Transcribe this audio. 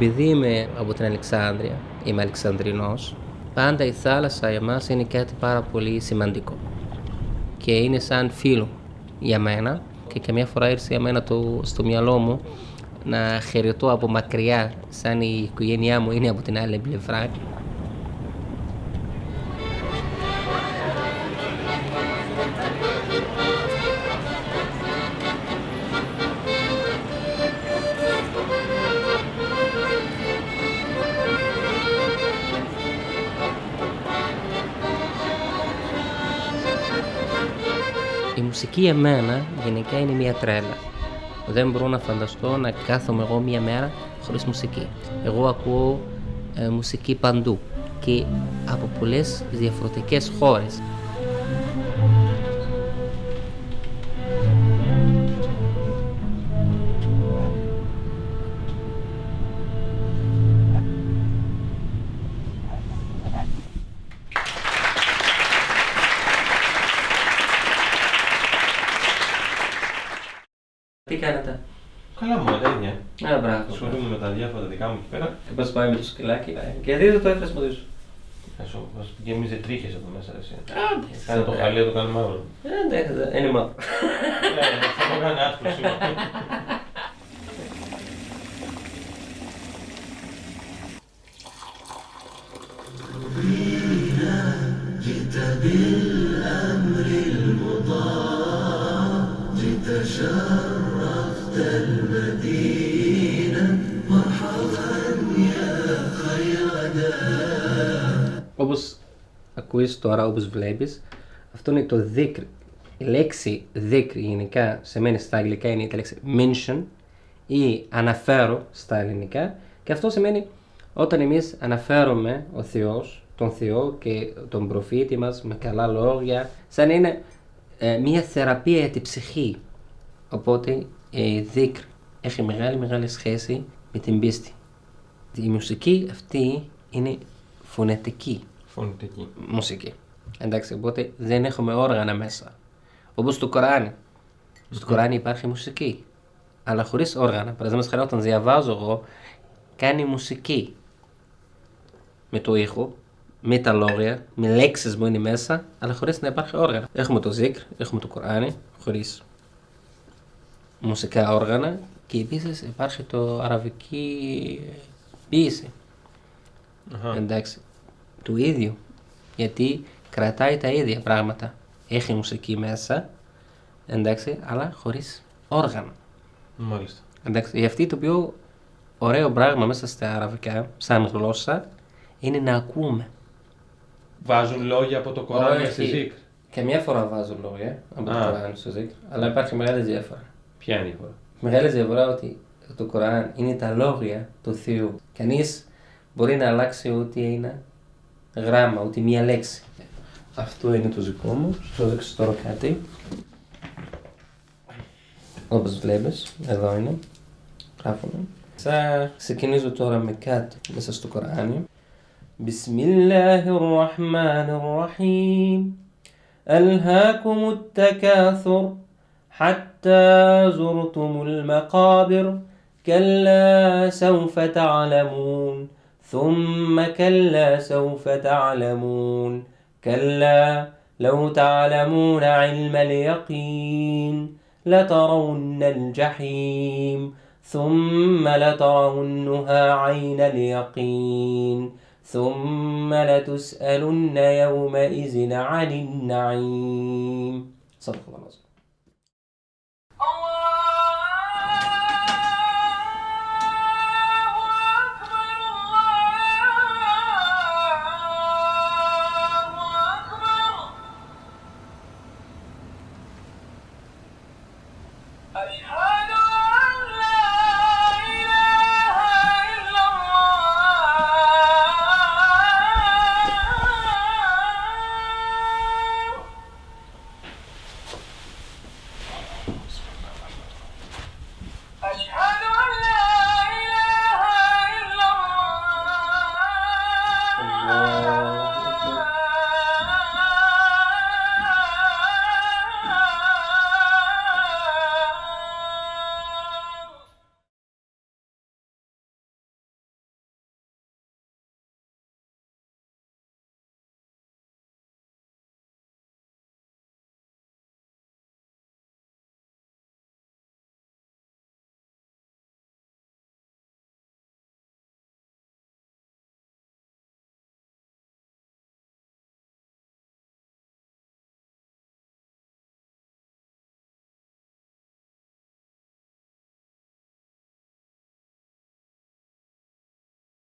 επειδή είμαι από την Αλεξάνδρεια, είμαι Αλεξανδρινός, πάντα η θάλασσα για εμάς είναι κάτι πάρα πολύ σημαντικό. Και είναι σαν φίλο για μένα και καμιά φορά ήρθε για μένα στο μυαλό μου να χαιρετώ από μακριά, σαν η οικογένειά μου είναι από την άλλη πλευρά. Η μουσική για μένα γενικά είναι μια τρέλα. Δεν μπορώ να φανταστώ να κάθομαι εγώ μια μέρα χωρίς μουσική. Εγώ ακούω μουσική παντού και από πολλές διαφορετικές χώρες. Τι κάνετε? Καλά μου, δεν είναι. Μπράβο. Ασχολούμαι με τα διάφορα δικά μου εκεί πέρα. Πώς πάει με το σκυλάκι? Και δείτε το έφρας μαζί σου. Μας γεμίζει τρίχες εδώ μέσα, εσύ. Άντε. Κάνε το χαλί, το κάνει μαύρο. Εντάξει, είναι μαύρο. Θα το κάνει άσπρο σίγουρα. Όπως ακούεις τώρα, όπως βλέπεις, αυτό είναι το dhikr. Η λέξη dhikr γενικά σημαίνει στα αγγλικά είναι η λέξη mention ή αναφέρω στα ελληνικά, και αυτό σημαίνει όταν εμείς αναφέρουμε ο Θεός, τον Θεό και τον προφήτη μας με καλά λόγια, σαν είναι μια θεραπεία για την ψυχή. Οπότε η dhikr έχει μεγάλη σχέση με την πίστη. Η μουσική αυτή είναι φωνητική μουσική. Εντάξει, οπότε δεν έχουμε όργανα μέσα. Όπως στο Κοράνι. Στο Κοράνι υπάρχει μουσική, αλλά χωρίς όργανα. Παραδείγματος χάρη, όταν διαβάζω εγώ, κάνει μουσική. Με το ήχο, με τα λόγια, με λέξεις μου είναι μέσα, αλλά χωρίς να υπάρχει όργανα. Έχουμε το zikr, έχουμε το Κοράνι, χωρίς μουσικά όργανα, και επίσης υπάρχει το αραβική ποίηση. Εντάξει, του ίδιου, γιατί κρατάει τα ίδια πράγματα. Έχει μουσική μέσα, εντάξει, αλλά χωρίς όργανα. Μάλιστα. Εντάξει, γι' αυτό το πιο ωραίο πράγμα μέσα στα αραβικά, σαν γλώσσα, είναι να ακούμε. Βάζουν λόγια από το Κοράνι στη zikr. Καμιά φορά βάζουν λόγια από το Κοράνι στο zikr, αλλά υπάρχει μεγάλη διαφορά. Ποια είναι η διαφορά? Μεγάλη διαφορά ότι το Κοράνι είναι τα λόγια του Θεού. Κανείς μπορεί να αλλάξει ούτε ένα γράμμα, ούτε μία λέξη. Αυτό είναι το δικό μου. Θα δείξω τώρα κάτι. Όπως βλέπεις, εδώ είναι. Γράφουμε. Θα ξεκινήσω τώρα με κάτι μέσα στο Κοράνι. Bismillahirrahmanirrahim. Alhaakumut takathur hatta zurtumul maqabir. Kalla sawfa ta'lamun. ثم كلا سوف تعلمون كلا لو تعلمون علم اليقين لترون الجحيم ثم لترونها عين اليقين ثم لتسألن يومئذ عن النعيم. صدق الله العظيم. الحاقة